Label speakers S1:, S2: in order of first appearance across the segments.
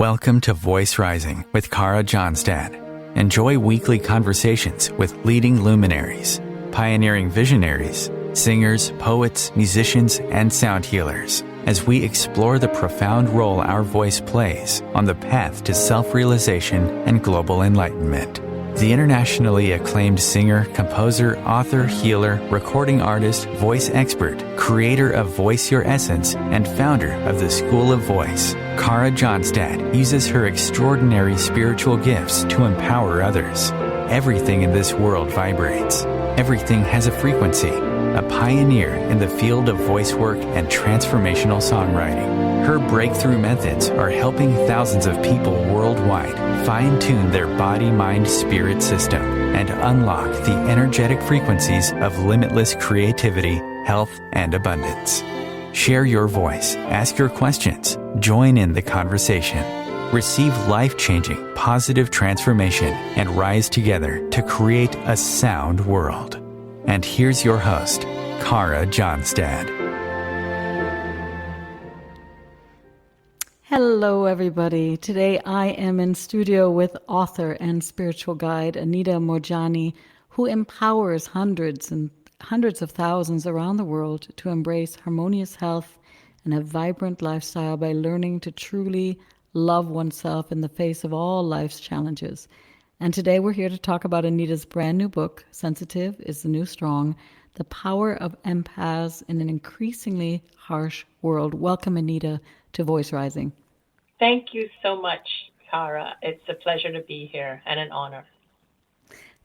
S1: Welcome to Voice Rising with Kara Johnstad. Enjoy weekly conversations with leading luminaries, pioneering visionaries, singers, poets, musicians, and sound healers as we explore the profound role our voice plays on the path to self-realization and global enlightenment. The internationally acclaimed singer, composer, author, healer, recording artist, voice expert, creator of Voice Your Essence, and founder of the School of Voice, Kara Johnstad uses her extraordinary spiritual gifts to empower others. Everything in this world vibrates. Everything has a frequency. A pioneer in the field of voice work and transformational songwriting. Her breakthrough methods are helping thousands of people worldwide fine-tune their body-mind-spirit system and unlock the energetic frequencies of limitless creativity, health, and abundance. Share your voice, ask your questions, join in the conversation. Receive life-changing, positive transformation and rise together to create a sound world. And here's your host, Kara Johnstad.
S2: Hello, everybody. Today I am in studio with author and spiritual guide Anita Moorjani, who empowers hundreds and hundreds of thousands around the world to embrace harmonious health and a vibrant lifestyle by learning to truly love oneself in the face of all life's challenges. And today we're here to talk about Anita's brand new book, Sensitive is the New Strong, The Power of Empaths in an Increasingly Harsh World. Welcome, Anita, to Voice Rising.
S3: Thank you so much, Kara. It's a pleasure to be here and an honor.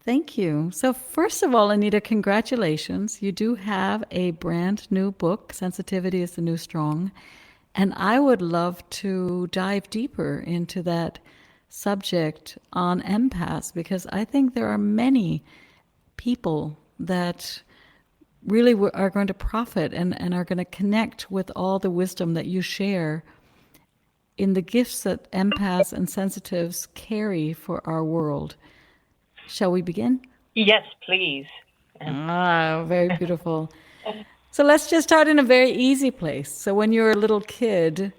S2: Thank you. So first of all, Anita, congratulations. You do have a brand new book, Sensitivity is the New Strong. And I would love to dive deeper into that subject on empaths, because I think there are many people that really are going to profit and are going to connect with all the wisdom that you share in the gifts that empaths and sensitives carry for our world. Shall we begin?
S3: Yes, please.
S2: Very beautiful. So let's just start in a very easy place. So when you were a little kid,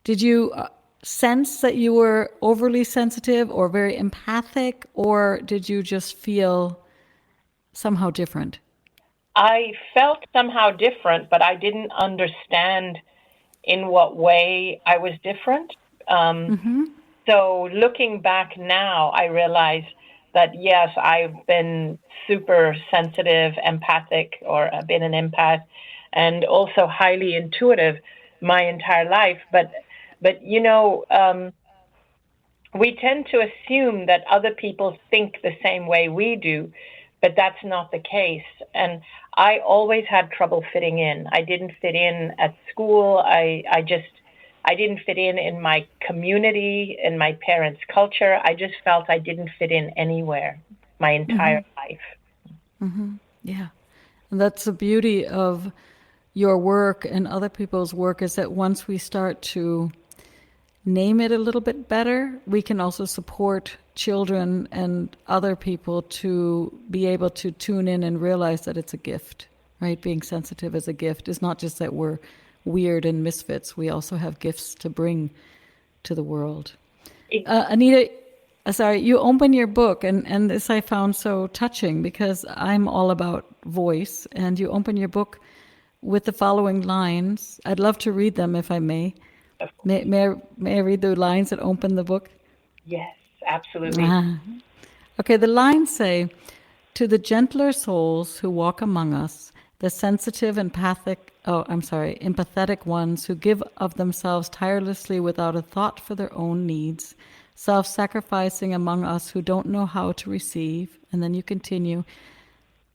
S2: did you sense that you were overly sensitive or very empathic, or did you just feel somehow different?
S3: I felt somehow different, but I didn't understand in what way I was different. So looking back now, I realize that, yes, I've been super sensitive, empathic, or I've been an empath, and also highly intuitive my entire life. But you know, we tend to assume that other people think the same way we do, but that's not the case. And I always had trouble fitting in. I didn't fit in at school. I didn't fit in my community, in my parents' culture. I just felt I didn't fit in anywhere my entire life.
S2: Yeah. And that's the beauty of your work and other people's work, is that once we start to name it a little bit better, we can also support children and other people to be able to tune in and realize that it's a gift, right? Being sensitive is a gift. It's not just that we're weird and misfits. We also have gifts to bring to the world. Anita, sorry, you open your book, and this I found so touching because I'm all about voice, and you open your book with the following lines. I'd love to read them if I may. May I read the lines that open the book?
S3: Yes, absolutely.
S2: Okay, the lines say, "To the gentler souls who walk among us, the sensitive, empathetic ones who give of themselves tirelessly without a thought for their own needs, self-sacrificing among us who don't know how to receive." And then you continue,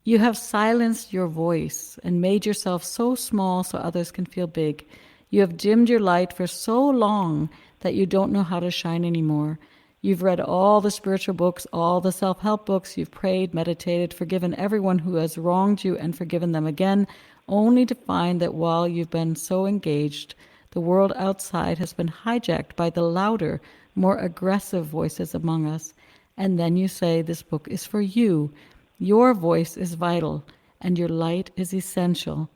S2: "You have silenced your voice and made yourself so small so others can feel big. You have dimmed your light for so long that you don't know how to shine anymore. You've read all the spiritual books, all the self-help books. You've prayed, meditated, forgiven everyone who has wronged you and forgiven them again, only to find that while you've been so engaged, the world outside has been hijacked by the louder, more aggressive voices among us. And then you say, this book is for you. Your voice is vital and your light is essential."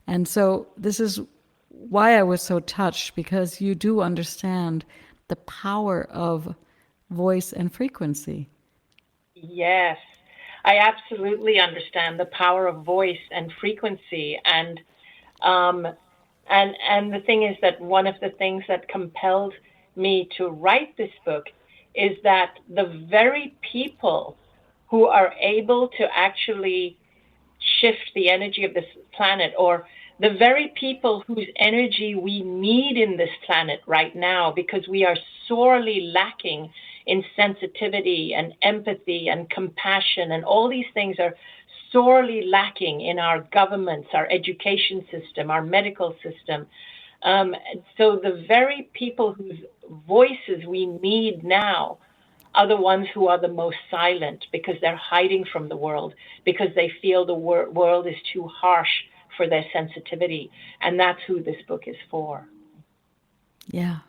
S2: And so this is why I was so touched, because you do understand the power of voice and frequency.
S3: Yes, I absolutely understand the power of voice and frequency, and the thing is that one of the things that compelled me to write this book is that the very people who are able to actually shift the energy of this planet, or the very people whose energy we need in this planet right now, because we are sorely lacking in sensitivity and empathy and compassion, and all these things are sorely lacking in our governments, our education system, our medical system. So the very people whose voices we need now are the ones who are the most silent, because they're hiding from the world, because they feel the world is too harsh for their sensitivity. And that's who this book is for.
S2: Yeah,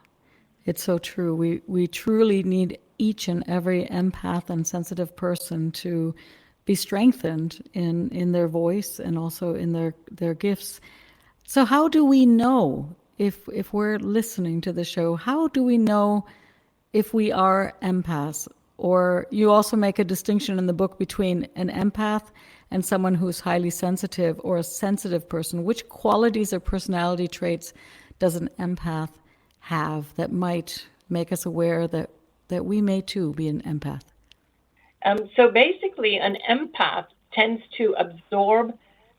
S2: it's so true. We truly need each and every empath and sensitive person to be strengthened in their voice and also in their gifts. So how do we know, if we're listening to the show, how do we know if we are empaths? Or you also make a distinction in the book between an empath and someone who's highly sensitive, or a sensitive person. Which qualities or personality traits does an empath have that might make us aware that we may too be an empath?
S3: So basically, an empath tends to absorb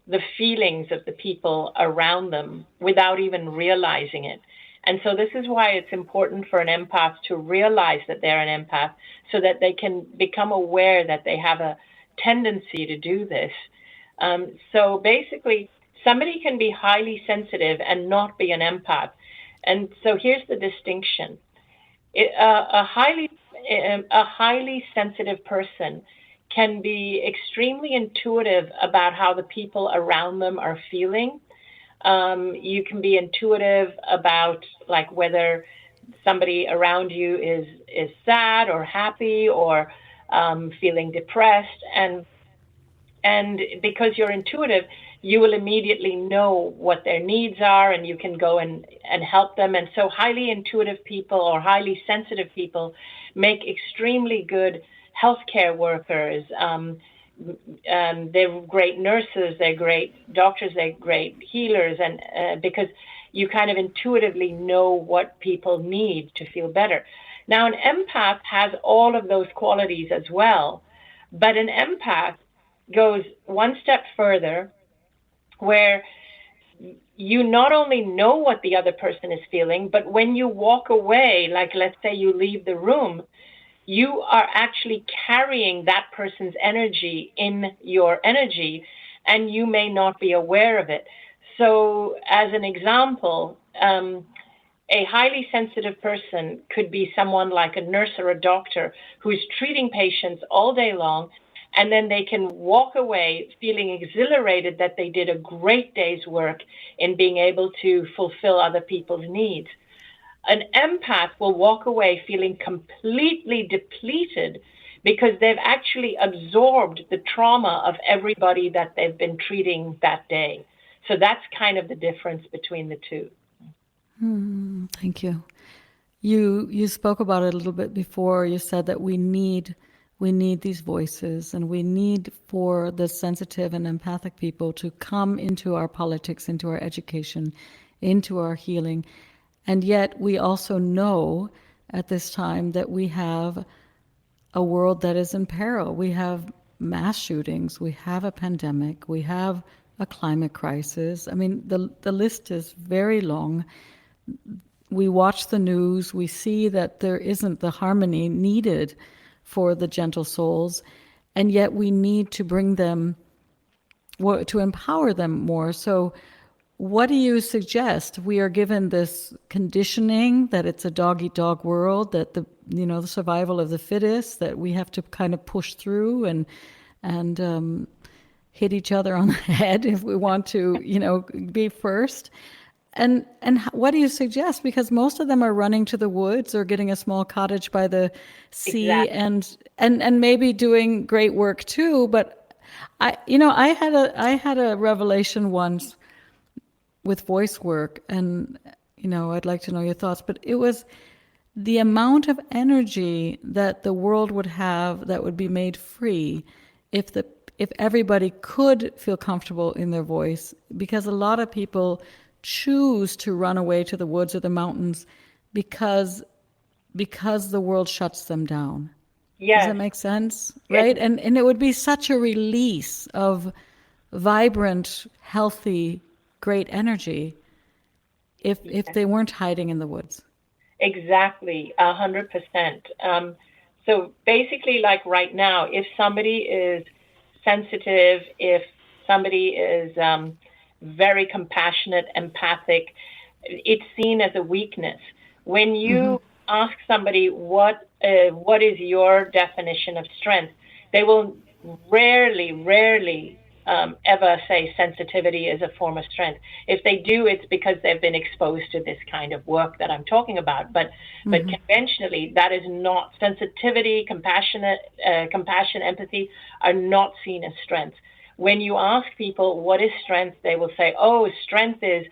S3: the feelings of the people around them without even realizing it. And so this is why it's important for an empath to realize that they're an empath, so that they can become aware that they have a tendency to do this. So basically, somebody can be highly sensitive and not be an empath. And so here's the distinction. A highly sensitive person can be extremely intuitive about how the people around them are feeling. You can be intuitive about, like, whether somebody around you is sad or happy or feeling depressed, and because you're intuitive, you will immediately know what their needs are, and you can go and help them. And so highly intuitive people or highly sensitive people make extremely good healthcare workers. They're great nurses, they're great doctors, they're great healers, and because you kind of intuitively know what people need to feel better. Now, an empath has all of those qualities as well, but an empath goes one step further, where you not only know what the other person is feeling, but when you walk away, like let's say you leave the room, you are actually carrying that person's energy in your energy, and you may not be aware of it. So as an example, a highly sensitive person could be someone like a nurse or a doctor who is treating patients all day long, and then they can walk away feeling exhilarated that they did a great day's work in being able to fulfill other people's needs. An empath will walk away feeling completely depleted because they've actually absorbed the trauma of everybody that they've been treating that day. So that's kind of the difference between the two.
S2: Thank you. You spoke about it a little bit before. You said that we need these voices, and we need for the sensitive and empathic people to come into our politics, into our education, into our healing. And yet we also know at this time that we have a world that is in peril. We have mass shootings, we have a pandemic, we have a climate crisis. I mean, the list is very long. We watch the news, we see that there isn't the harmony needed for the gentle souls, and yet we need to bring them, to empower them more. So what do you suggest? We are given this conditioning that it's a dog-eat-dog world, that the survival of the fittest, that we have to kind of push through and hit each other on the head if we want to, be first. And what do you suggest? Because most of them are running to the woods or getting a small cottage by the sea. Exactly. and maybe doing great work too. But I had a revelation once with voice work, and I'd like to know your thoughts. But it was the amount of energy that the world would have that would be made free if everybody could feel comfortable in their voice, because a lot of people choose to run away to the woods or the mountains because the world shuts them down.
S3: Yes.
S2: Does that make sense? Right? And it would be such a release of vibrant, healthy, great energy if they weren't hiding in the woods.
S3: Exactly, 100%. So basically, like right now, if somebody is sensitive, if somebody is very compassionate, empathic, it's seen as a weakness. When you ask somebody what is your definition of strength, they will rarely ever say sensitivity is a form of strength. If they do, it's because they've been exposed to this kind of work that I'm talking about. But conventionally, that is not sensitivity, compassion, empathy are not seen as strengths. When you ask people what is strength, they will say, "Oh, strength is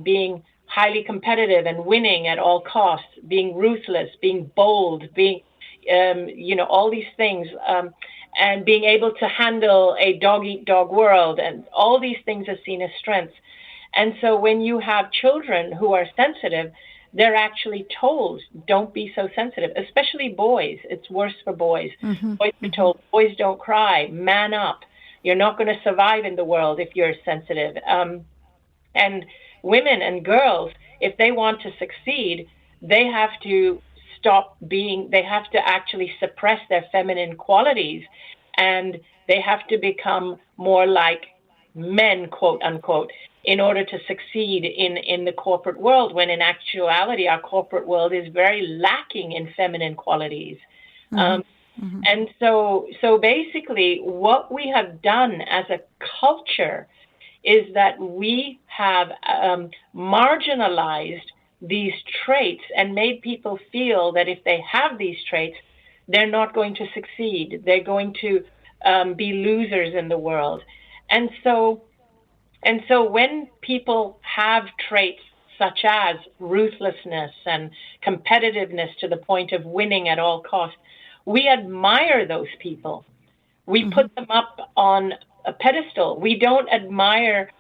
S3: being highly competitive and winning at all costs, being ruthless, being bold, being all these things." And being able to handle a dog-eat-dog world, and all these things are seen as strengths. And so when you have children who are sensitive, they're actually told, don't be so sensitive, especially boys. It's worse for boys. Boys are told, boys don't cry, man up. You're not going to survive in the world if you're sensitive. And women and girls, if they want to succeed, they have to they have to actually suppress their feminine qualities, and they have to become more like men, quote unquote, in order to succeed in the corporate world, when in actuality our corporate world is very lacking in feminine qualities. And so basically what we have done as a culture is that we have marginalized these traits and made people feel that if they have these traits, they're not going to succeed. They're going to be losers in the world. And so when people have traits such as ruthlessness and competitiveness to the point of winning at all costs, we admire those people. We put them up on a pedestal. We don't admire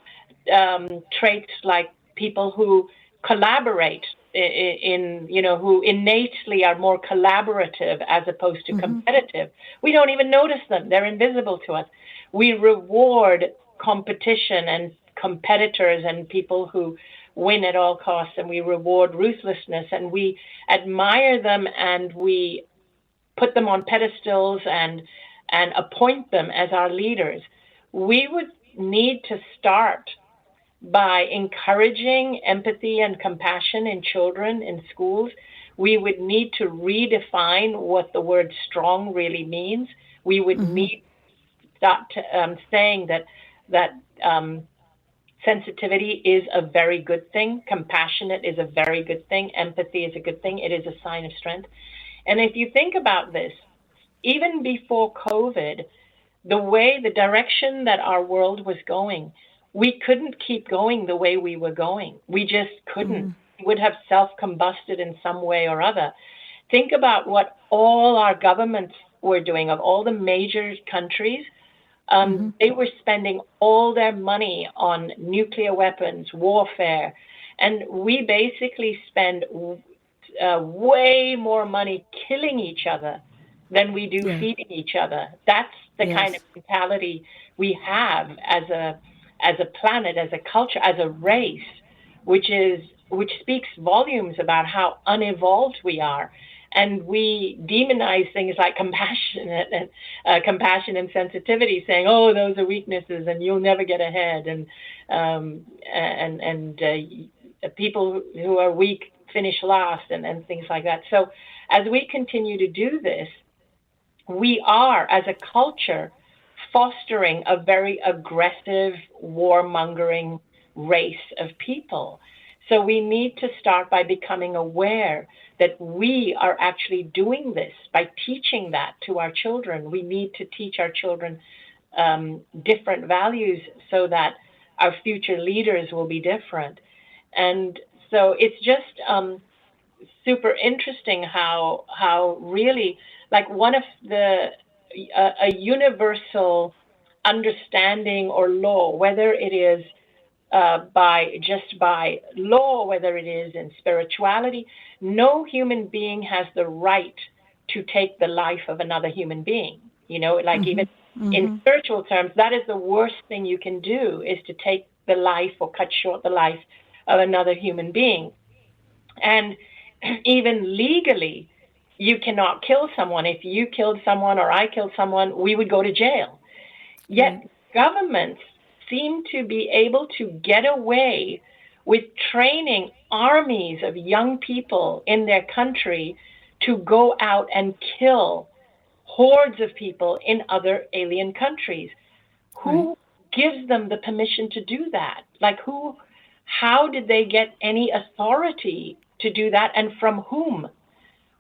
S3: traits like people who collaborate who innately are more collaborative as opposed to competitive. We don't even notice them. They're invisible to us. We reward competition and competitors and people who win at all costs, and we reward ruthlessness, and we admire them, and we put them on pedestals and appoint them as our leaders. We would need to start by encouraging empathy and compassion in children in schools. We would need to redefine what the word strong really means. We would need to start saying that sensitivity is a very good thing. Compassionate is a very good thing. Empathy is a good thing. It is a sign of strength. And if you think about this, even before COVID, the direction that our world was going, we couldn't keep going the way we were going. We just couldn't. We would have self-combusted in some way or other. Think about what all our governments were doing, of all the major countries. They were spending all their money on nuclear weapons, warfare, and we basically spend way more money killing each other than we do feeding each other. That's the kind of mentality we have as a planet, as a culture, as a race, which speaks volumes about how unevolved we are. And we demonize things like compassion and sensitivity, saying, "Oh, those are weaknesses, and you'll never get ahead." And people who are weak finish last, and things like that. So, as we continue to do this, we are, as a culture, fostering a very aggressive, warmongering race of people. So we need to start by becoming aware that we are actually doing this, by teaching that to our children. We need to teach our children different values so that our future leaders will be different. And so it's just super interesting how really, like, one of the a universal understanding or law, whether it is by law, whether it is in spirituality, no human being has the right to take the life of another human being. You know, like even in spiritual terms, that is the worst thing you can do, is to take the life or cut short the life of another human being. And even legally, you cannot kill someone. If you killed someone or I killed someone, we would go to jail. Yet governments seem to be able to get away with training armies of young people in their country to go out and kill hordes of people in other alien countries. Who gives them the permission to do that? Like, how did they get any authority to do that, and from whom?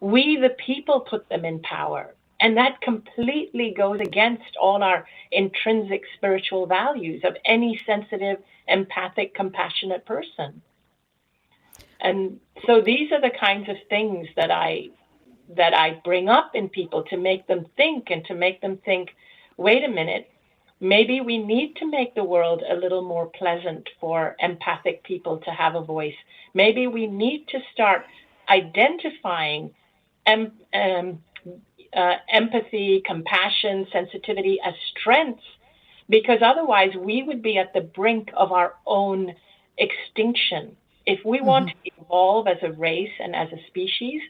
S3: We, the people, put them in power. And that completely goes against all our intrinsic spiritual values of any sensitive, empathic, compassionate person. And so these are the kinds of things that I bring up in people to make them think, and to make them think, wait a minute, maybe we need to make the world a little more pleasant for empathic people to have a voice. Maybe we need to start identifying empathy, compassion, sensitivity as strengths, because otherwise we would be at the brink of our own extinction. If we want to evolve as a race and as a species,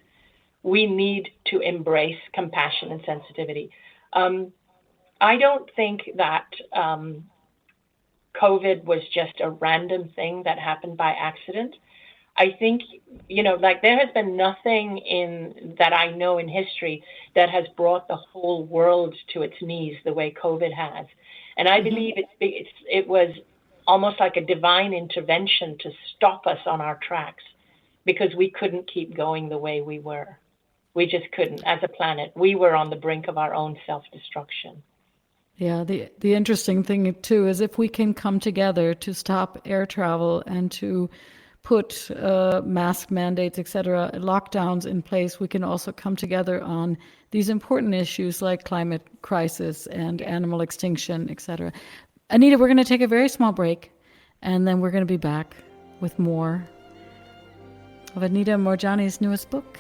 S3: we need to embrace compassion and sensitivity. I don't think that COVID was just a random thing that happened by accident. I think, like, there has been nothing that I know in history that has brought the whole world to its knees the way COVID has. And I believe it was almost like a divine intervention to stop us on our tracks, because we couldn't keep going the way we were. We just couldn't. As a planet, we were on the brink of our own self-destruction.
S2: Yeah, the interesting thing, too, is if we can come together to stop air travel and to put mask mandates, etc., lockdowns in place, we can also come together on these important issues like climate crisis and animal extinction, etc. Anita, we're going to take a very small break, and then we're going to be back with more of Anita Moorjani's newest book.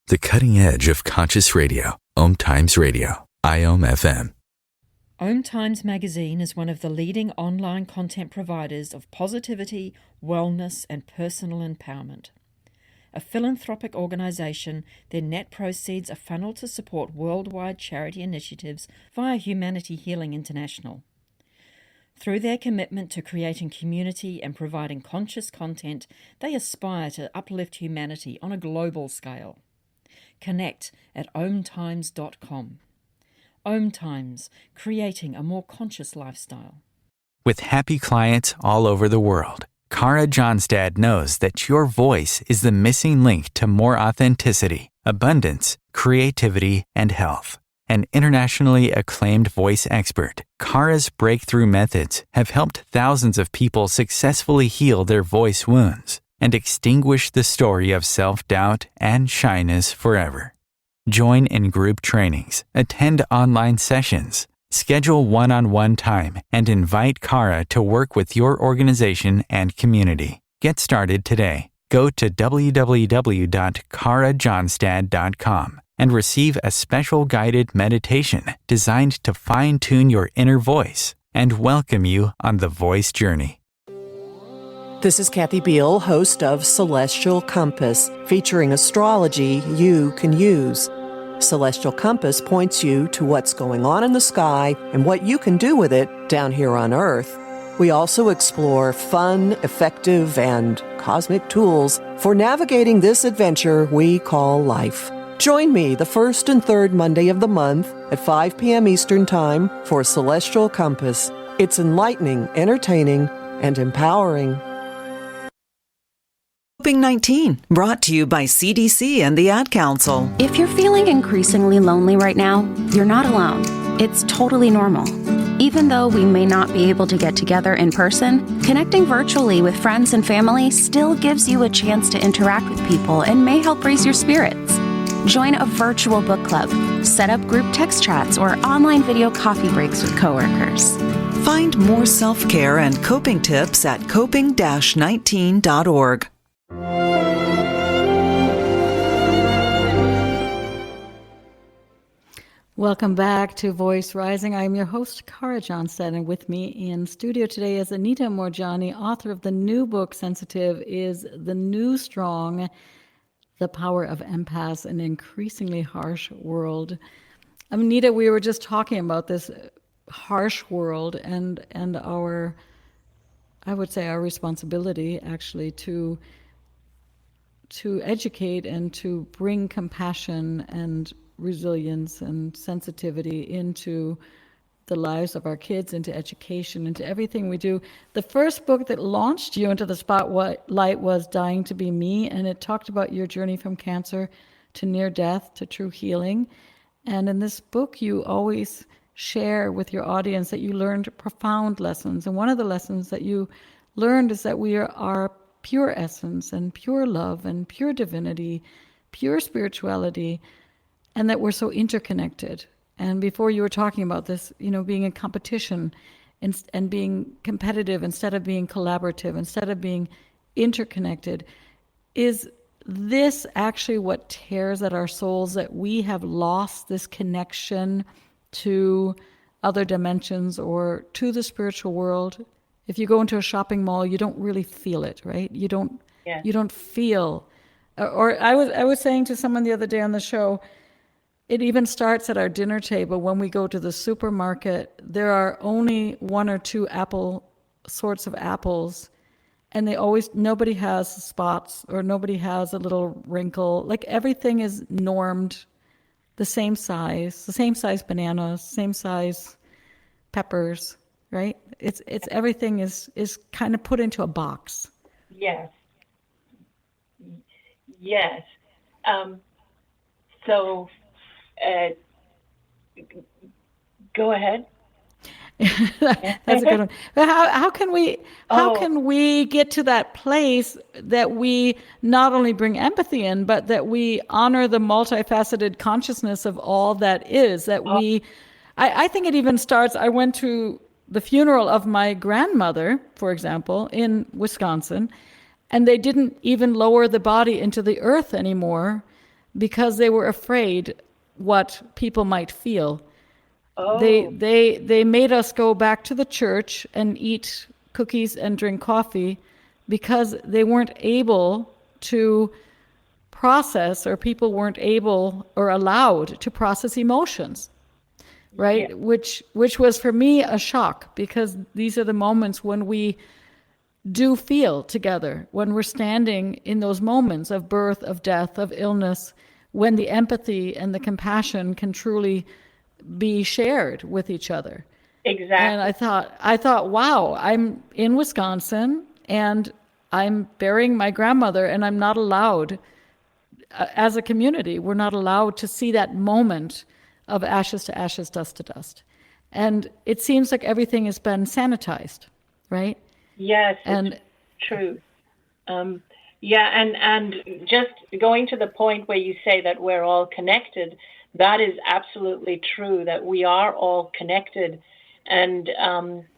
S1: The cutting edge of conscious radio, OMTimes Radio, IOM FM.
S4: OMTimes magazine is one of the leading online content providers of positivity, wellness, and personal empowerment. A philanthropic organisation, their net proceeds are funneled to support worldwide charity initiatives via Humanity Healing International. Through their commitment to creating community and providing conscious content, they aspire to uplift humanity on a global scale. Connect at OMTimes.com. OMTimes, creating a more conscious lifestyle.
S1: With happy clients all over the world, Kara Johnstad knows that your voice is the missing link to more authenticity, abundance, creativity, and health. An internationally acclaimed voice expert, Kara's breakthrough methods have helped thousands of people successfully heal their voice wounds and extinguish the story of self-doubt and shyness forever. Join in group trainings, attend online sessions, schedule one-on-one time, and invite Kara to work with your organization and community. Get started today. Go to www.karajohnstad.com and receive a special guided meditation designed to fine-tune your inner voice and welcome you on the voice journey.
S5: This is Kathy Beal, host of Celestial Compass, featuring astrology you can use. Celestial Compass points you to what's going on in the sky and what you can do with it down here on Earth. We also explore fun, effective, and cosmic tools for navigating this adventure we call life. Join me the first and third Monday of the month at 5 p.m. Eastern Time for Celestial Compass. It's enlightening, entertaining, and empowering.
S6: Coping-19, brought to you by CDC and the Ad Council.
S7: If you're feeling increasingly lonely right now, you're not alone. It's totally normal. Even though we may not be able to get together in person, connecting virtually with friends and family still gives you a chance to interact with people and may help raise your spirits. Join a virtual book club, set up group text chats, or online video coffee breaks with coworkers.
S6: Find more self-care and coping tips at coping-19.org.
S2: Welcome back to Voice Rising. I'm your host, Kara Johnstad, and with me in studio today is Anita Moorjani, author of the new book, Sensitive is the New Strong, The Power of Empaths in an Increasingly Harsh World. Anita, we were just talking about this harsh world and our, I would say, our responsibility actually to educate and to bring compassion and resilience and sensitivity into the lives of our kids, into education, into everything we do. The first book that launched you into the spotlight was Dying to Be Me, and it talked about your journey from cancer to near death to true healing. And in this book, you always share with your audience that you learned profound lessons. And one of the lessons that you learned is that we are our pure essence and pure love and pure divinity, pure spirituality, and that we're so interconnected. And before you were talking about this, being in competition and being competitive instead of being collaborative, instead of being interconnected, is this actually what tears at our souls, that we have lost this connection to other dimensions or to the spiritual world? If you go into a shopping mall, you don't really feel it, right? You don't feel, or I was saying to someone the other day on the show, it even starts at our dinner table. When we go to the supermarket, there are only one or two sorts of apples, and nobody has spots or nobody has a little wrinkle. Like everything is normed, the same size bananas, same size peppers, right? It's everything is kind of put into a box.
S3: Yes. So. Go ahead.
S2: That's a good one. But how can we get to that place that we not only bring empathy in, but that we honor the multifaceted consciousness of all that is, that I think it even starts, I went to the funeral of my grandmother, for example, in Wisconsin, and they didn't even lower the body into the earth anymore because they were afraid what people might feel. They made us go back to the church and eat cookies and drink coffee because they weren't able to process, or people weren't able or allowed to process emotions, right? Yeah. Which was for me a shock, because these are the moments when we do feel together, when we're standing in those moments of birth, of death, of illness, when the empathy and the compassion can truly be shared with each other.
S3: Exactly.
S2: And I thought, wow, I'm in Wisconsin and I'm burying my grandmother, and I'm not allowed, as a community, we're not allowed to see that moment of ashes to ashes, dust to dust. And it seems like everything has been sanitized, right?
S3: Yes, and it's true. And just going to the point where you say that we're all connected, that is absolutely true, that we are all connected. And,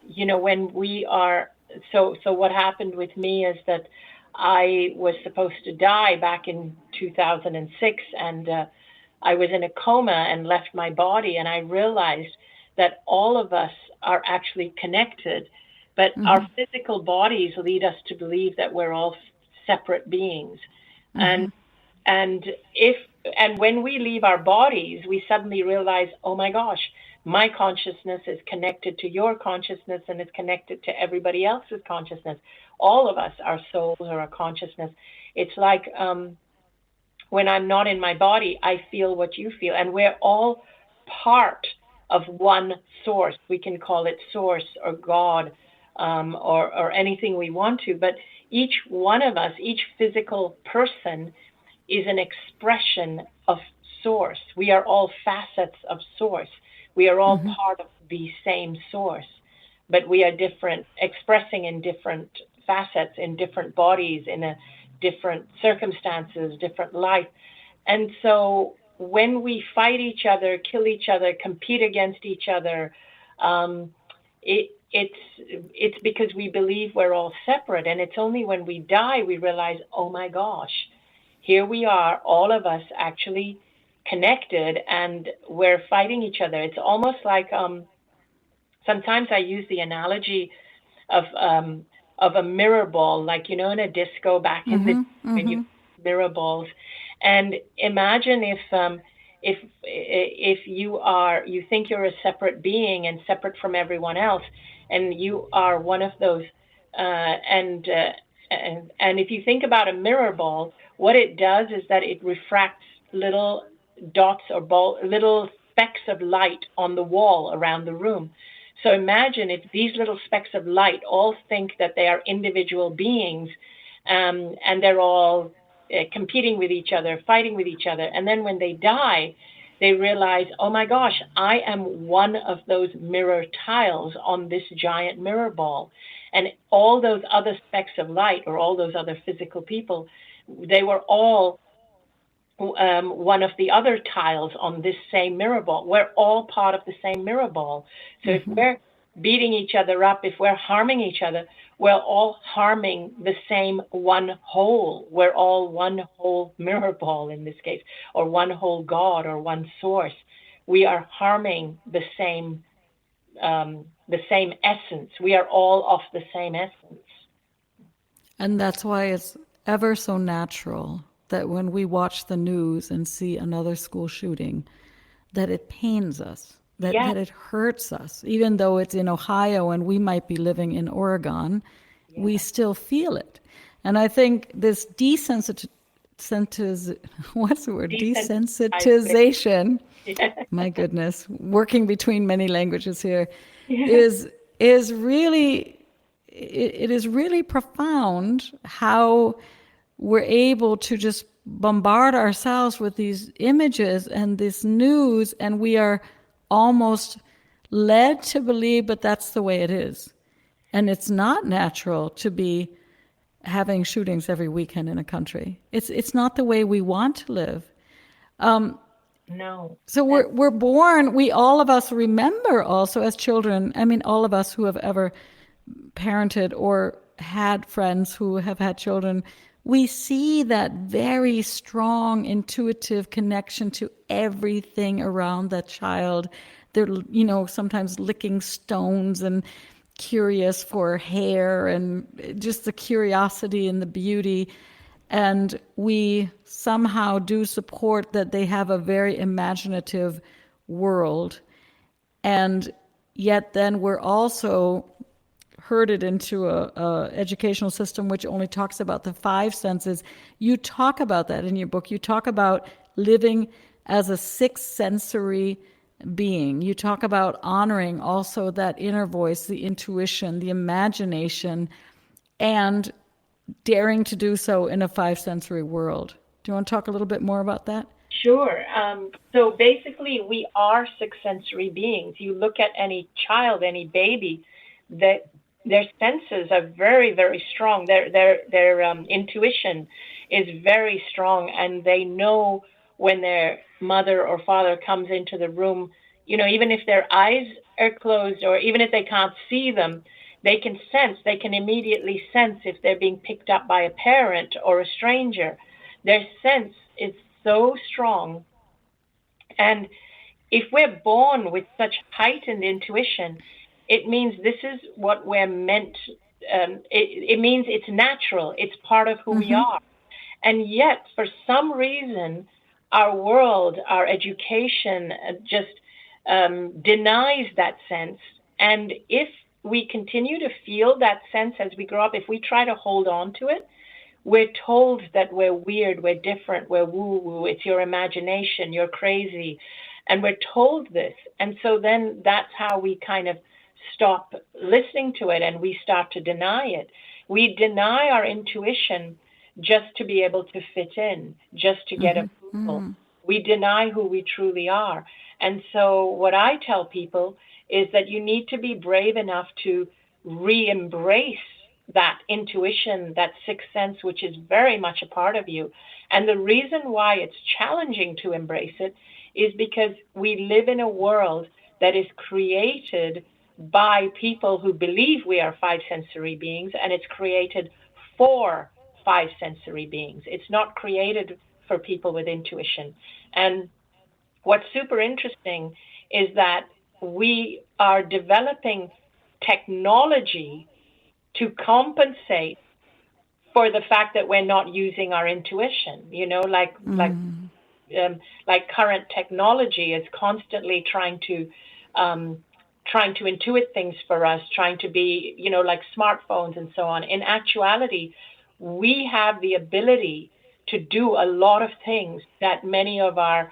S3: when we are, so what happened with me is that I was supposed to die back in 2006, and I was in a coma and left my body, and I realized that all of us are actually connected, but our physical bodies lead us to believe that we're all separate beings. And when we leave our bodies, we suddenly realize, oh my gosh, my consciousness is connected to your consciousness, and it's connected to everybody else's consciousness. All of us, our souls or our consciousness. It's like when I'm not in my body, I feel what you feel, and we're all part of one source. We can call it source or God, or anything we want to, but each one of us, each physical person, is an expression of source. We are all facets of source. We are all part of the same source, but we are different, expressing in different facets, in different bodies, in a different circumstances, different life. And so when we fight each other, kill each other, compete against each other, it's because we believe we're all separate. And it's only when we die we realize, oh my gosh, here we are, all of us actually connected, and we're fighting each other. It's almost like sometimes I use the analogy of a mirror ball, like, you know, in a disco back in the when you mirror balls. And imagine if you think you're a separate being and separate from everyone else, and you are one of those, and if you think about a mirror ball, what it does is that it refracts little dots or little specks of light on the wall around the room. So imagine if these little specks of light all think that they are individual beings, and they're all competing with each other, fighting with each other. And then when they die, they realize, oh my gosh, I am one of those mirror tiles on this giant mirror ball. And all those other specks of light, or all those other physical people, they were all one of the other tiles on this same mirror ball. We're all part of the same mirror ball. So if we're beating each other up, if we're harming each other, we're all harming the same one whole. We're all one whole mirror ball in this case, or one whole God, or one source. We are harming the same essence. We are all of the same essence.
S2: And that's why it's ever so natural that when we watch the news and see another school shooting, that it pains us, that it hurts us. Even though it's in Ohio and we might be living in Oregon, we still feel it. And I think this desensitization, my goodness, working between many languages here, is really, it is really profound how we're able to just bombard ourselves with these images and this news, and we are almost led to believe, but that's the way it is. And it's not natural to be having shootings every weekend in a country. It's not the way we want to live.
S3: No.
S2: So we're born, all of us remember also as children, I mean, all of us who have ever parented or had friends who have had children, we see that very strong intuitive connection to everything around that child. They're, sometimes licking stones and curious for hair and just the curiosity and the beauty. And we somehow do support that they have a very imaginative world. And yet then we're also herded into a educational system which only talks about the five senses. You talk about that in your book. You talk about living as a sixth sensory being. You talk about honoring also that inner voice, the intuition, the imagination, and daring to do so in a five sensory world. Do you want to talk a little bit more about that?
S3: Sure. So basically, we are six sensory beings. You look at any child, any baby, that their senses are very, very strong. Their intuition is very strong, and they know when their mother or father comes into the room. Even if their eyes are closed, or even if they can't see them, they can sense. They can immediately sense if they're being picked up by a parent or a stranger. Their sense is so strong, and if we're born with such heightened intuition, it means this is what we're meant. It means it's natural. It's part of who we are. And yet, for some reason, our world, our education just denies that sense. And if we continue to feel that sense as we grow up, if we try to hold on to it, we're told that we're weird, we're different, we're woo-woo, it's your imagination, you're crazy. And we're told this. And so then that's how we kind of stop listening to it, and we start to deny it. We deny our intuition just to be able to fit in, just to get approval. We deny who we truly are. And so what I tell people is that you need to be brave enough to re-embrace that intuition, that sixth sense, which is very much a part of you. And the reason why it's challenging to embrace it is because we live in a world that is created by people who believe we are five sensory beings, and it's created for five sensory beings. It's not created for people with intuition. And what's super interesting is that we are developing technology to compensate for the fact that we're not using our intuition. You know, like current technology is constantly trying to intuit things for us, trying to be, you know, like smartphones and so on. In actuality, we have the ability to do a lot of things that many of our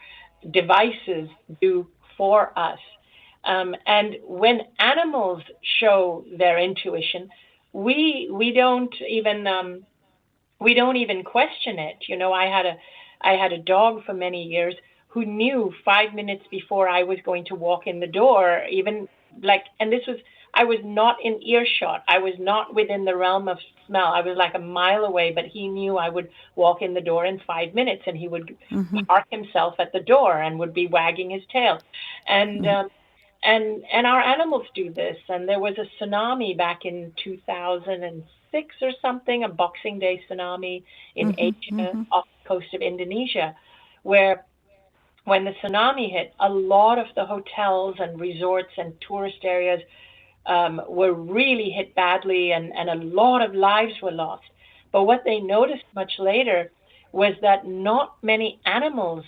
S3: devices do for us. And when animals show their intuition, we don't even question it. You know, I had a dog for many years who knew 5 minutes before I was going to walk in the door, even like, and this was, I was not in earshot. I was not within the realm of smell. I was like a mile away, but he knew I would walk in the door in 5 minutes, and he would park himself at the door and would be wagging his tail. And our animals do this. And there was a tsunami back in 2006 or something, a Boxing Day tsunami in Asia, off the coast of Indonesia, where when the tsunami hit, a lot of the hotels and resorts and tourist areas were really hit badly, and a lot of lives were lost. But what they noticed much later was that not many animals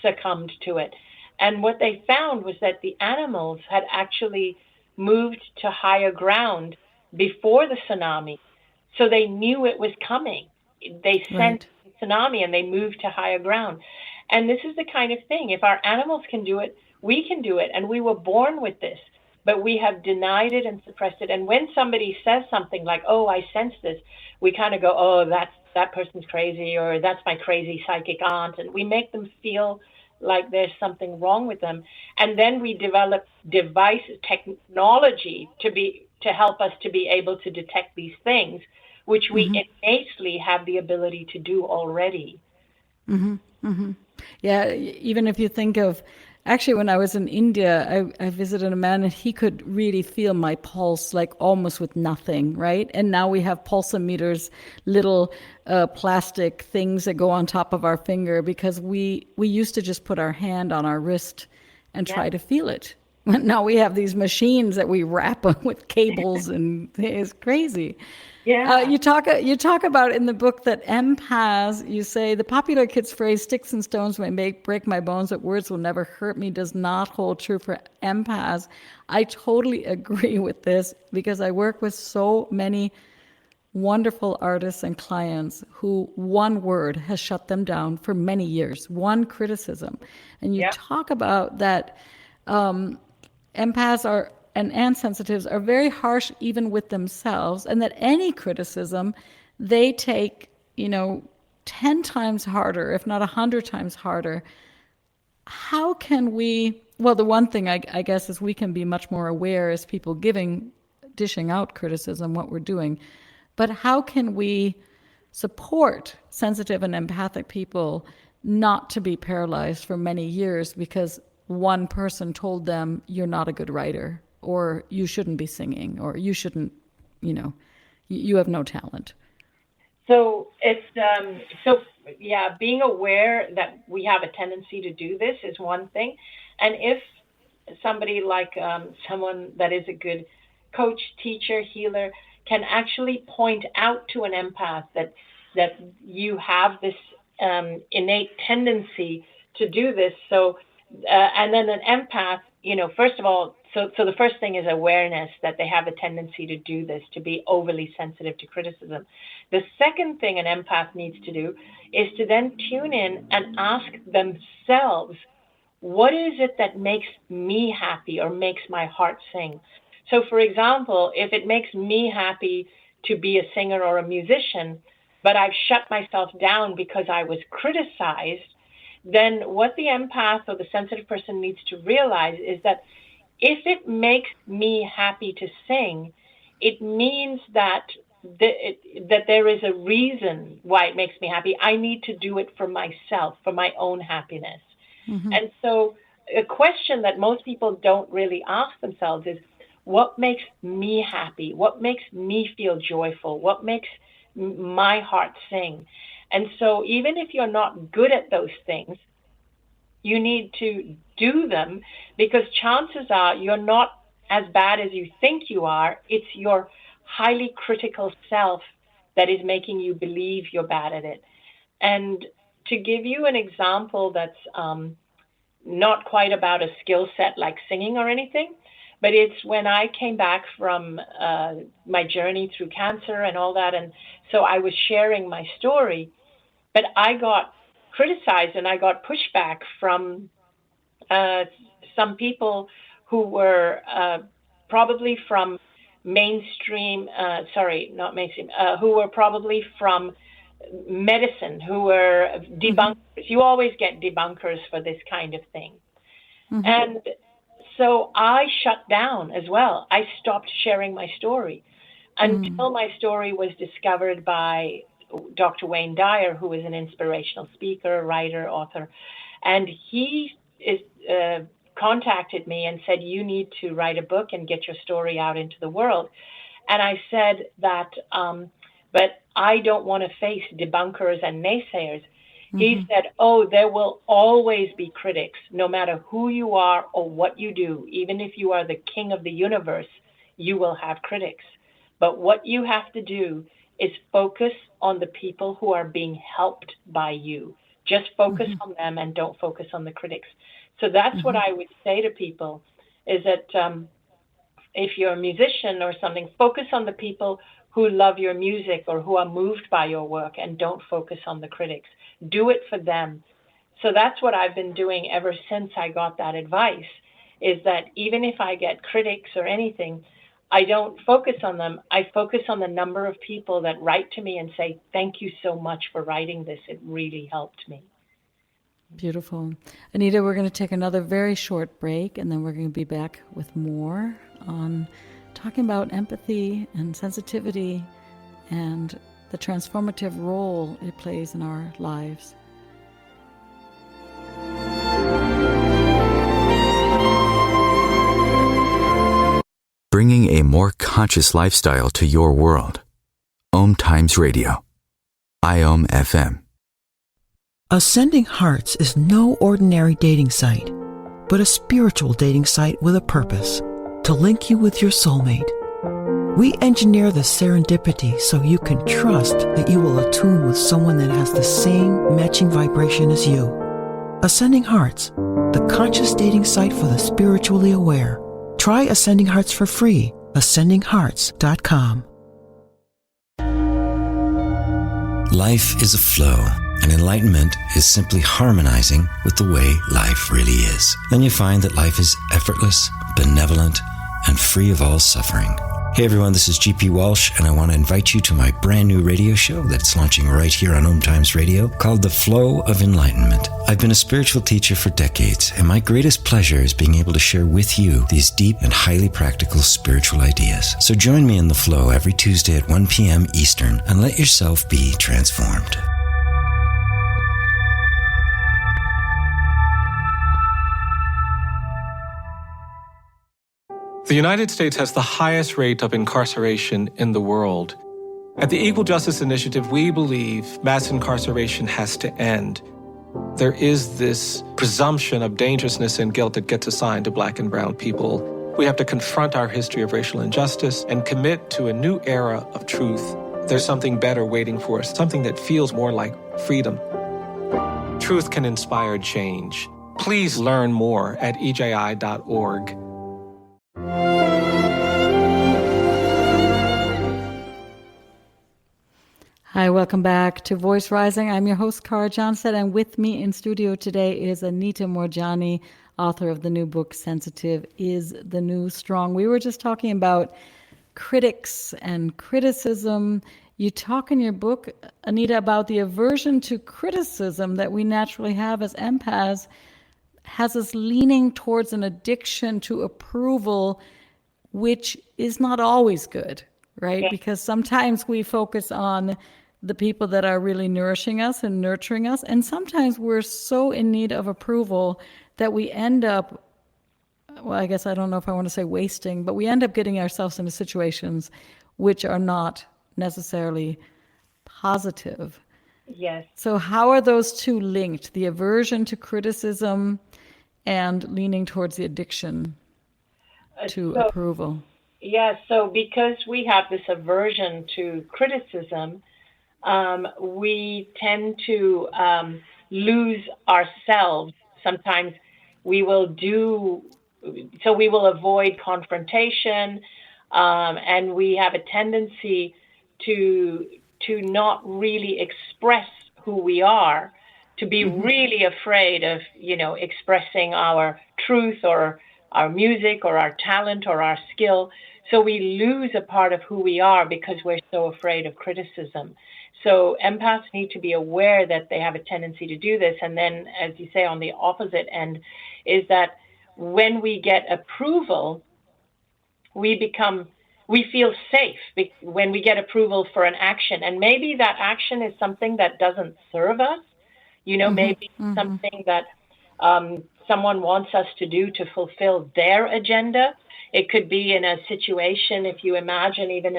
S3: succumbed to it. And what they found was that the animals had actually moved to higher ground before the tsunami. So they knew it was coming. They sensed the tsunami and they moved to higher ground. And this is the kind of thing, if our animals can do it, we can do it. And we were born with this, but we have denied it and suppressed it. And when somebody says something like, oh, I sense this, we kind of go, oh, that person's crazy, or that's my crazy psychic aunt. And we make them feel like there's something wrong with them. And then we develop devices, technology to help us to be able to detect these things, which we innately have the ability to do already.
S2: Yeah, even if you think of, actually, when I was in India, I visited a man and he could really feel my pulse, like almost with nothing, right? And now we have pulsometers, little plastic things that go on top of our finger, because we used to just put our hand on our wrist and try to feel it. Now we have these machines that we wrap with cables, and it's crazy.
S3: Yeah.
S2: You talk about in the book that empaths, you say, the popular kids phrase, sticks and stones may break my bones, but words will never hurt me, does not hold true for empaths. I totally agree with this, because I work with so many wonderful artists and clients who one word has shut them down for many years, one criticism. And you talk about that empaths are and sensitives are very harsh even with themselves, and that any criticism they take, 10 times harder, if not 100 times harder. How can we, well, the one thing I guess is we can be much more aware as people dishing out criticism, what we're doing. But how can we support sensitive and empathic people not to be paralyzed for many years because one person told them you're not a good writer, or you shouldn't be singing, or you shouldn't, you have no talent?
S3: So it's, being aware that we have a tendency to do this is one thing. And if somebody like someone that is a good coach, teacher, healer, can actually point out to an empath that you have this innate tendency to do this. So, and then an empath, first of all, so the first thing is awareness that they have a tendency to do this, to be overly sensitive to criticism. The second thing an empath needs to do is to then tune in and ask themselves, what is it that makes me happy or makes my heart sing? So, for example, if it makes me happy to be a singer or a musician, but I've shut myself down because I was criticized, then what the empath or the sensitive person needs to realize is that if it makes me happy to sing, it means that that there is a reason why it makes me happy. I need to do it for myself, for my own happiness. Mm-hmm. And so a question that most people don't really ask themselves is, what makes me happy? What makes me feel joyful? What makes my heart sing? And so even if you're not good at those things, you need to do them, because chances are you're not as bad as you think you are. It's your highly critical self that is making you believe you're bad at it. And to give you an example that's not quite about a skill set like singing or anything, but it's when I came back from my journey through cancer and all that. And so I was sharing my story, but I got criticized and I got pushback from some people who were probably from mainstream, who were probably from medicine, who were debunkers. You always get debunkers for this kind of thing. Mm-hmm. And so I shut down as well. I stopped sharing my story until my story was discovered by Dr. Wayne Dyer, who is an inspirational speaker, writer, author. And he contacted me and said, you need to write a book and get your story out into the world. And I said that, but I don't want to face debunkers and naysayers. Mm-hmm. He said, there will always be critics, no matter who you are or what you do. Even if you are the king of the universe, you will have critics. But what you have to do is focus on the people who are being helped by you. Just focus on them and don't focus on the critics. So that's what I would say to people, is that if you're a musician or something, focus on the people who love your music or who are moved by your work, and don't focus on the critics. Do it for them. So that's what I've been doing ever since I got that advice, is that even if I get critics or anything, I don't focus on them. I focus on the number of people that write to me and say, thank you so much for writing this. It really helped me.
S2: Beautiful. Anita, we're going to take another very short break, and then we're going to be back with more on talking about empathy and sensitivity and the transformative role it plays in our lives.
S1: Bringing a more conscious lifestyle to your world. OMTimes Radio. IOM FM.
S8: Ascending Hearts is no ordinary dating site, but a spiritual dating site with a purpose, to link you with your soulmate. We engineer the serendipity so you can trust that you will attune with someone that has the same matching vibration as you. Ascending Hearts, the conscious dating site for the spiritually aware. Try Ascending Hearts for free. ascendinghearts.com.
S9: Life is a flow, and enlightenment is simply harmonizing with the way life really is. Then you find that life is effortless, benevolent, and free of all suffering. Hey everyone, this is GP Walsh, and I want to invite you to my brand new radio show that's launching right here on OMTimes Radio called The Flow of Enlightenment. I've been a spiritual teacher for decades, and my greatest pleasure is being able to share with you these deep and highly practical spiritual ideas. So join me in The Flow every Tuesday at 1 p.m. Eastern and let yourself be transformed.
S10: The United States has the highest rate of incarceration in the world. At the Equal Justice Initiative, we believe mass incarceration has to end. There is this presumption of dangerousness and guilt that gets assigned to Black and brown people. We have to confront our history of racial injustice and commit to a new era of truth. There's something better waiting for us, something that feels more like freedom. Truth can inspire change. Please learn more at eji.org.
S2: Hi, welcome back to Voice Rising. I'm your host, Kara Johnstad, and with me in studio today is Anita Moorjani, author of the new book, Sensitive is the New Strong. We were just talking about critics and criticism. You talk in your book, Anita, about the aversion to criticism that we naturally have as empaths has us leaning towards an addiction to approval, which is not always good, right? Yeah. Because sometimes we focus on the people that are really nourishing us and nurturing us, and sometimes we're so in need of approval that we end up, well, I guess I don't know if I want to say wasting, but we end up getting ourselves into situations which are not necessarily positive.
S3: Yes.
S2: So how are those two linked? The aversion to criticism and leaning towards the addiction to approval?
S3: Yeah, so because we have this aversion to criticism, we tend to lose ourselves. Sometimes we will avoid confrontation, and we have a tendency to not really express who we are, to be really afraid of, expressing our truth or our music or our talent or our skill. So we lose a part of who we are because we're so afraid of criticism. So empaths need to be aware that they have a tendency to do this. And then, as you say, on the opposite end, is that when we get approval, we feel safe when we get approval for an action. And maybe that action is something that doesn't serve us, maybe something that someone wants us to do to fulfill their agenda. It could be in a situation, if you imagine, even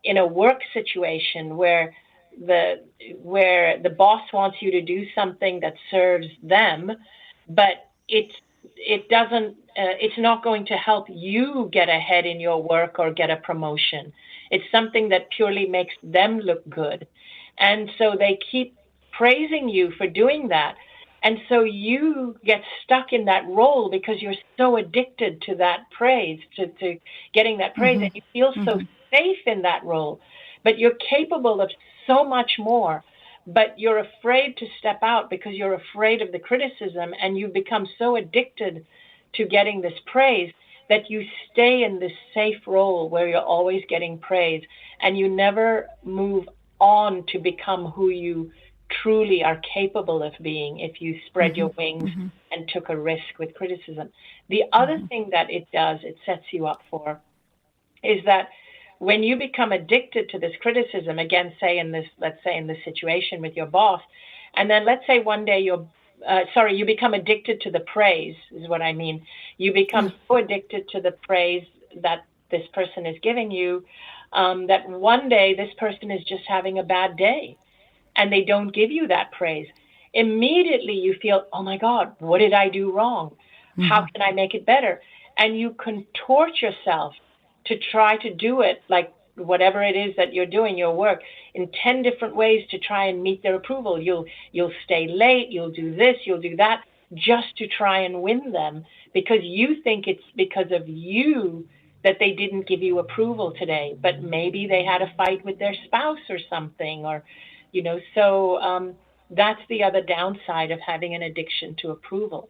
S3: in a work situation where the boss wants you to do something that serves them, but it's not going to help you get ahead in your work or get a promotion. It's something that purely makes them look good. And so they keep praising you for doing that. And so you get stuck in that role because you're so addicted to that praise, to getting that praise, and you feel so safe in that role. But you're capable of so much more, but you're afraid to step out because you're afraid of the criticism, and you become so addicted to getting this praise that you stay in this safe role where you're always getting praise, and you never move on to become who you truly are capable of being if you spread your wings and took a risk with criticism. The other thing that it does, it sets you up for, is that when you become addicted to this criticism, again, let's say in this situation with your boss, and then let's say one day you become addicted to the praise, is what I mean. You become so addicted to the praise that this person is giving you, that one day this person is just having a bad day and they don't give you that praise. Immediately you feel, oh my God, what did I do wrong? How can I make it better? And you contort yourself to try to do it, like whatever it is that you're doing, your work, in 10 different ways to try and meet their approval. You'll stay late, you'll do this, you'll do that, just to try and win them, because you think it's because of you that they didn't give you approval today. But maybe they had a fight with their spouse or something, or, so that's the other downside of having an addiction to approval.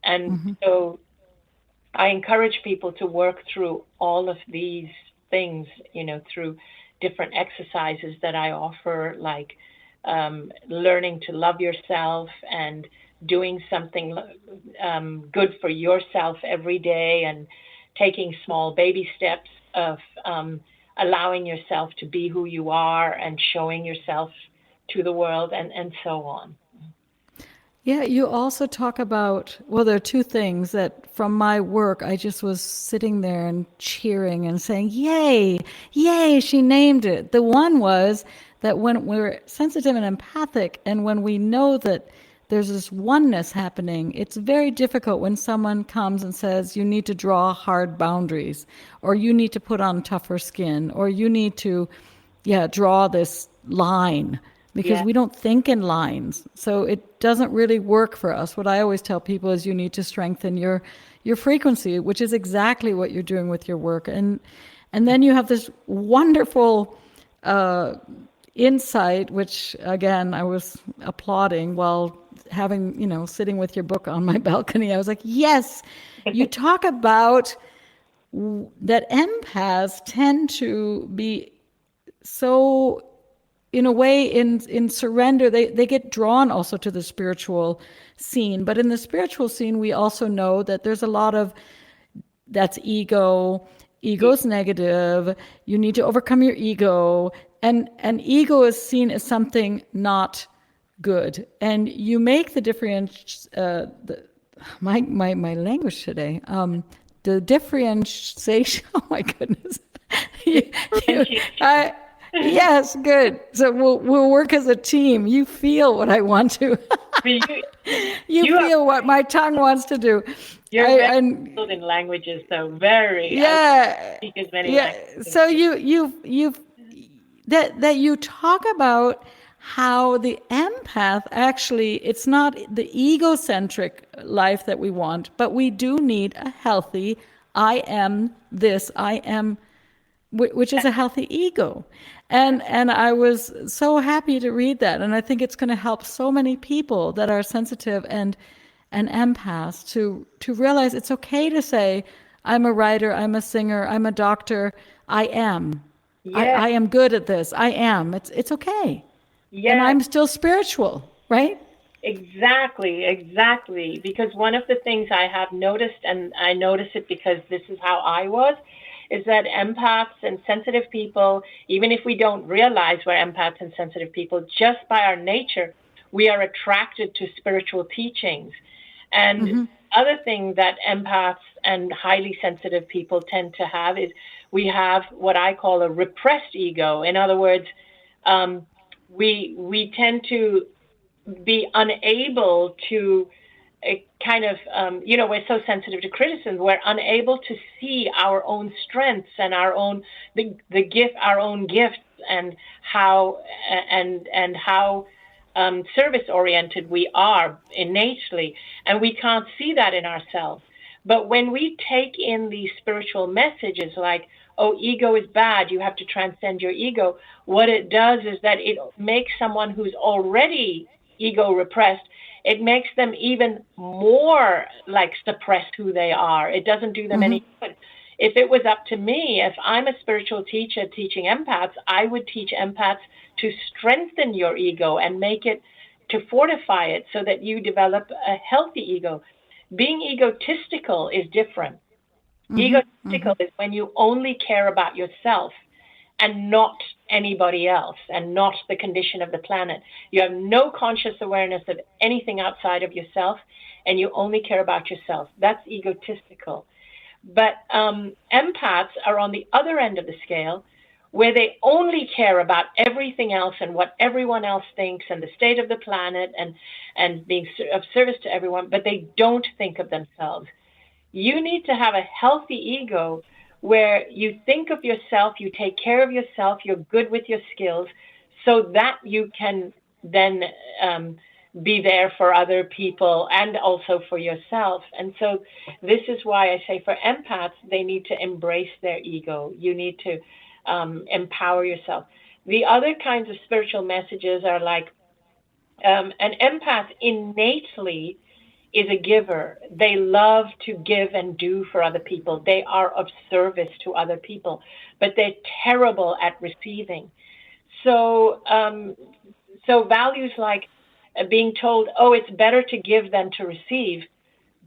S3: And so I encourage people to work through all of these things, through different exercises that I offer, like learning to love yourself and doing something good for yourself every day, and taking small baby steps of allowing yourself to be who you are and showing yourself to the world, and so on.
S2: Yeah, you also talk about, there are two things that from my work, I just was sitting there and cheering and saying, yay, yay, she named it. The one was that when we're sensitive and empathic, and when we know that there's this oneness happening, it's very difficult when someone comes and says, you need to draw hard boundaries, or you need to put on tougher skin, or you need to, draw this line. Because we don't think in lines. So it doesn't really work for us. What I always tell people is you need to strengthen your frequency, which is exactly what you're doing with your work. And then you have this wonderful insight, which, again, I was applauding while having, sitting with your book on my balcony. I was like, yes, you talk about that empaths tend to be so in a way, in surrender, they get drawn also to the spiritual scene. But in the spiritual scene, we also know that there's a lot of, that's ego. Ego's negative. You need to overcome your ego. And ego is seen as something not good. And you make the difference, my language today, the differentiation, oh my goodness. Yes, good. So we'll work as a team. You feel what I want to. you feel what my tongue wants to do.
S3: You're very skilled in languages, so very. Yeah. Speak as many languages.
S2: So that you talk about how the empath actually, it's not the egocentric life that we want, but we do need a healthy I am this, I am, which is a healthy ego. And I was so happy to read that. And I think it's going to help so many people that are sensitive and empaths to realize it's okay to say, I'm a writer, I'm a singer, I'm a doctor, I am. Yes. I am good at this. I am. It's okay. Yes. And I'm still spiritual, right?
S3: Exactly. Because one of the things I have noticed, and I notice it because this is how I was, is that empaths and sensitive people, even if we don't realize we're empaths and sensitive people, just by our nature, we are attracted to spiritual teachings. And other thing that empaths and highly sensitive people tend to have is we have what I call a repressed ego. In other words, we tend to be unable to we're so sensitive to criticism. We're unable to see our own strengths and our own gifts and how service oriented we are innately, and we can't see that in ourselves. But when we take in these spiritual messages like, oh, ego is bad, you have to transcend your ego, what it does is that it makes someone who's already ego repressed, it makes them even more like suppressed who they are. It doesn't do them any good. If it was up to me, if I'm a spiritual teacher teaching empaths, I would teach empaths to strengthen your ego and make it, to fortify it so that you develop a healthy ego. Being egotistical is different. Egotistical is when you only care about yourself and not anybody else and not the condition of the planet. You have no conscious awareness of anything outside of yourself and you only care about yourself. That's egotistical. But empaths are on the other end of the scale where they only care about everything else and what everyone else thinks and the state of the planet and being of service to everyone, but they don't think of themselves. You need to have a healthy ego where you think of yourself, you take care of yourself, you're good with your skills, so that you can then be there for other people and also for yourself. And so this is why I say for empaths, they need to embrace their ego. You need to empower yourself. The other kinds of spiritual messages are like, an empath innately is a giver. They love to give and do for other people. They are of service to other people, but they're terrible at receiving. So values like being told, oh, it's better to give than to receive,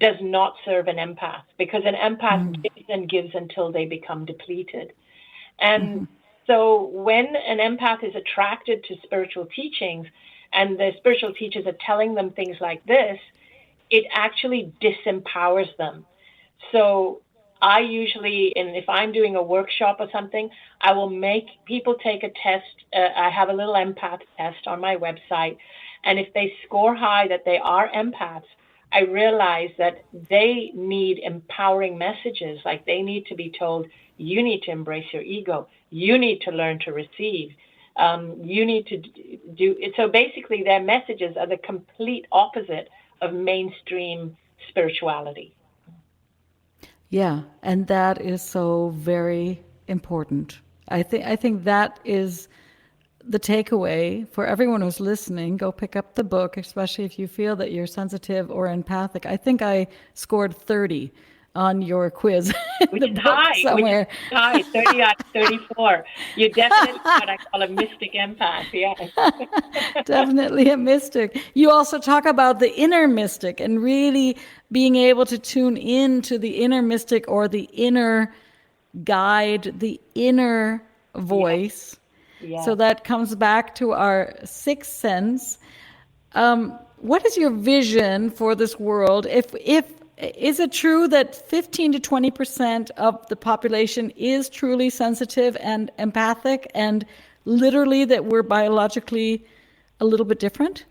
S3: does not serve an empath, because an empath gives and gives until they become depleted. And so when an empath is attracted to spiritual teachings and the spiritual teachers are telling them things like this, it actually disempowers them. So I usually, and if I'm doing a workshop or something, I will make people take a test. I have a little empath test on my website. And if they score high that they are empaths, I realize that they need empowering messages. Like they need to be told, you need to embrace your ego. You need to learn to receive. You need to do it. So basically their messages are the complete opposite of mainstream spirituality.
S2: Yeah, and that is so very important. I think that is the takeaway for everyone who's listening. Go pick up the book, especially if you feel that you're sensitive or empathic. I think I scored 30 on your quiz in
S3: Which
S2: the
S3: is
S2: book
S3: high,
S2: somewhere.
S3: 30 out of 34. You're definitely what I call a mystic empath, yes.
S2: Definitely a mystic. You also talk about the inner mystic and really being able to tune in to the inner mystic or the inner guide, the inner voice.
S3: Yes.
S2: So that comes back to our sixth sense. What is your vision for this world? If is it true that 15 to 20% of the population is truly sensitive and empathic, and literally that we're biologically a little bit different?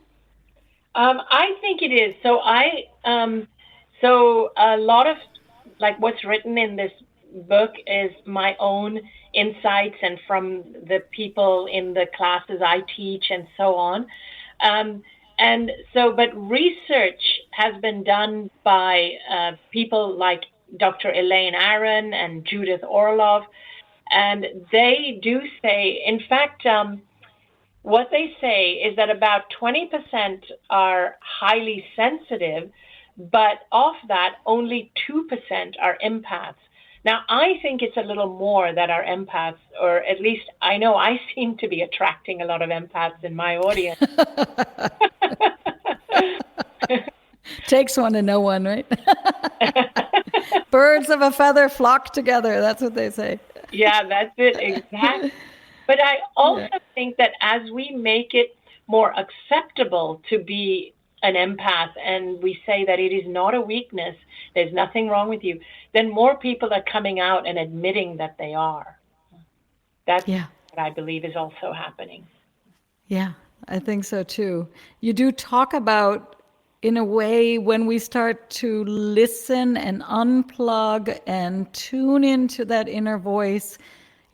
S3: I think it is. So so a lot of like what's written in this book is my own insights and from the people in the classes I teach and so on. And so, but research has been done by people like Dr. Elaine Aron and Judith Orlov, and they do say, in fact, what they say is that about 20% are highly sensitive, but of that, only 2% are empaths. Now, I think it's a little more that are empaths, or at least I know I seem to be attracting a lot of empaths in my audience.
S2: Takes one to know one, right? Birds of a feather flock together. That's what they say.
S3: Yeah, that's it. Exactly. But I also think that as we make it more acceptable to be an empath, and we say that it is not a weakness, there's nothing wrong with you, then more people are coming out and admitting that they are. That's what I believe is also happening.
S2: Yeah, I think so too. You do talk about, in a way, when we start to listen and unplug and tune into that inner voice,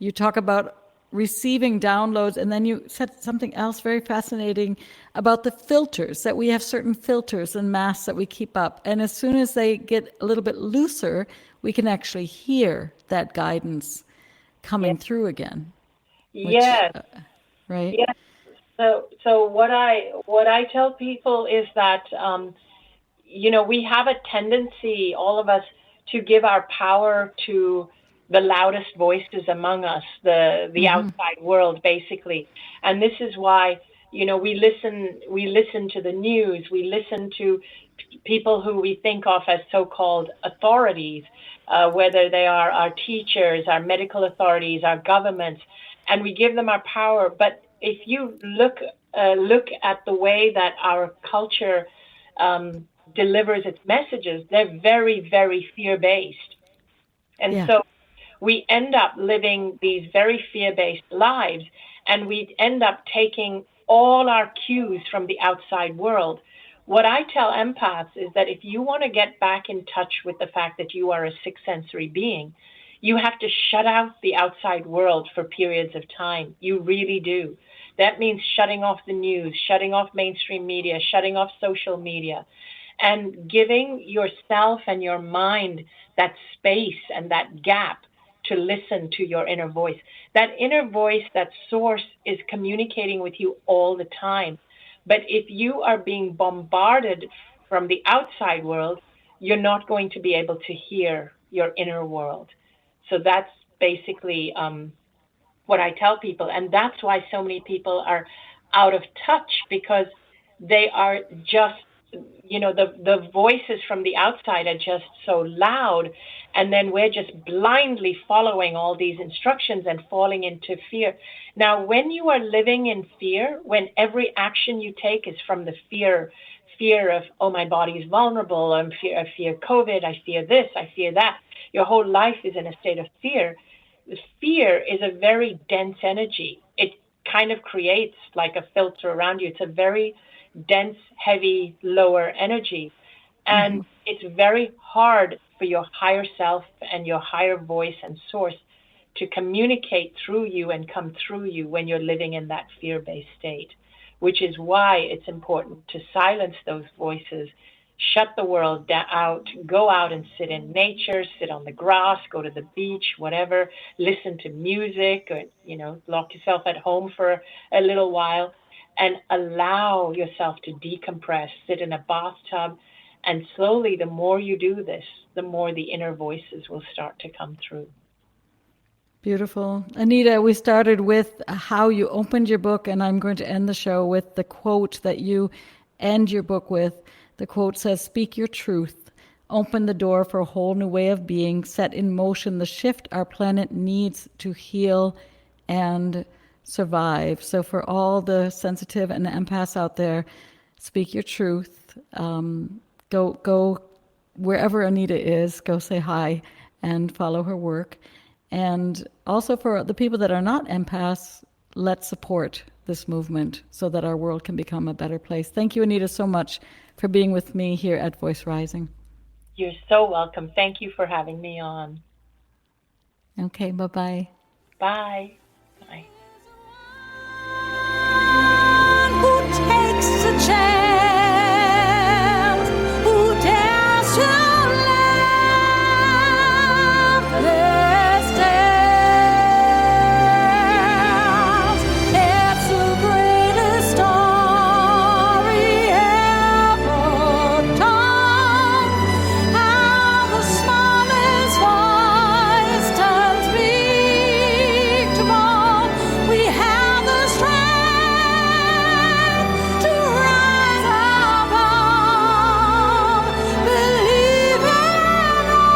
S2: you talk about receiving downloads, and then you said something else very fascinating about the filters, that we have certain filters and masks that we keep up. And as soon as they get a little bit looser, we can actually hear that guidance coming through again.
S3: Yes.
S2: Right?
S3: Yes. So what I tell people is that, we have a tendency, all of us, to give our power to the loudest voices among us, the outside world, basically. And this is why, we listen to the news, we listen to people who we think of as so-called authorities, whether they are our teachers, our medical authorities, our governments, and we give them our power. But if you look at the way that our culture delivers its messages, they're very, very fear-based. And so we end up living these very fear-based lives, and we end up taking all our cues from the outside world. What I tell empaths is that if you want to get back in touch with the fact that you are a sixth sensory being, you have to shut out the outside world for periods of time. You really do. That means shutting off the news, shutting off mainstream media, shutting off social media, and giving yourself and your mind that space and that gap to listen to your inner voice. That inner voice, that source, is communicating with you all the time. But if you are being bombarded from the outside world, you're not going to be able to hear your inner world. So that's basically what I tell people. And that's why so many people are out of touch, because they are just, the voices from the outside are just so loud. And then we're just blindly following all these instructions and falling into fear. Now, when you are living in fear, when every action you take is from the fear of, oh, my body is vulnerable, I fear COVID, I fear this, I fear that. Your whole life is in a state of fear. The fear is a very dense energy. It kind of creates like a filter around you. It's a very dense, heavy, lower energy. And it's very hard for your higher self and your higher voice and source to communicate through you and come through you when you're living in that fear-based state, which is why it's important to silence those voices, shut the world out, go out and sit in nature, sit on the grass, go to the beach, whatever, listen to music, or, lock yourself at home for a little while and allow yourself to decompress, sit in a bathtub And slowly, the more you do this, the more the inner voices will start to come through.
S2: Beautiful. Anita, we started with how you opened your book, and I'm going to end the show with the quote that you end your book with. The quote says, "Speak your truth. Open the door for a whole new way of being. Set in motion the shift our planet needs to heal and survive." So for all the sensitive and the empaths out there, speak your truth. Go wherever Anita is, go say hi and follow her work. And also for the people that are not empaths, let's support this movement so that our world can become a better place. Thank you, Anita, so much for being with me here at Voice Rising.
S3: You're so welcome. Thank you for having me on.
S2: Okay, bye-bye.
S3: Bye. Bye.
S11: Who takes a chance? Who dares to laugh? Let's dance. It's the greatest story ever told. How the smallest voice turns big to bold. We have the strength to rise above. Believe in all.